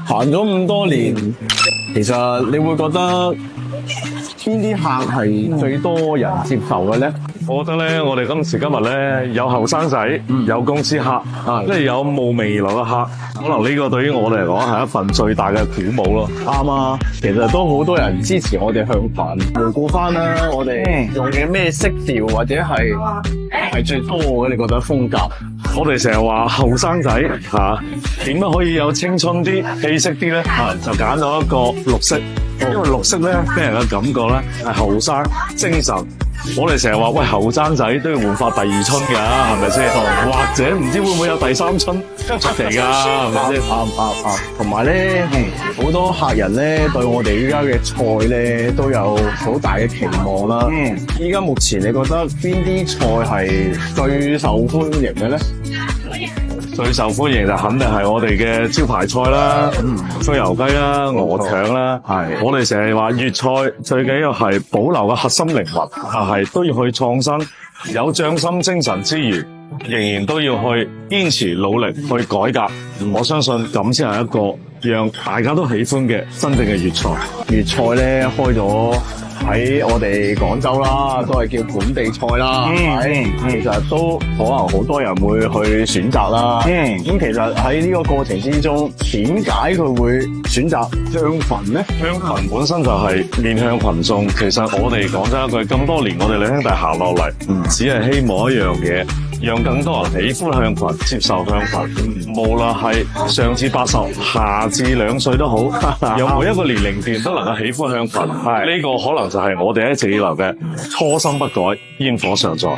行咗咁多年，其實你會覺得邊啲客係最多人接受嘅咧？我覺得咧，我哋今時今日咧有後生仔，有公司客，即係有慕未來嘅客，可能呢個對於我哋嚟講係一份最大嘅鼓舞咯。啱啊，其實都好多人支持我哋向群。回顧翻啦，我哋用嘅咩色調或者係最多嘅？你覺得風格？我哋成日話後生仔點樣可以有青春啲、氣息啲咧？就揀咗一個綠色，因為綠色咧俾人嘅感覺咧係後生、精神。我哋成日話喂，後生仔都要煥發第二春㗎，係咪先？或者唔知會唔會有第三春出奇㗎，係咪先？啱。同埋咧，好多客人咧對我哋依家嘅菜咧都有好大嘅期望啦。依家目前你覺得邊啲菜係最受歡迎嘅咧？最受歡迎就肯定係我哋嘅招牌菜啦，酥油雞啦、鵝腸啦。我哋成日話粵菜最緊要係保留嘅核心靈魂，係都要去創新，有匠心精神之餘，仍然都要去堅持努力去改革。我相信咁先係一個讓大家都喜歡嘅真正嘅粵菜。粵菜咧開咗喺我哋廣州啦，都係叫本地菜啦，其實都可能好多人會去選擇啦。咁其實喺呢個過程之中，點解佢會選擇向群咧？向群本身就係面向群眾。其實我哋講真一句，咁多年我哋兩兄弟行落嚟，只係希望一樣嘢，讓更多人喜歡向群，接受向群。無論係上至80，下至2歲都好，讓每一個年齡段都能夠喜歡向群。呢個可能就係我哋一直以來嘅初心不改，煙火常在。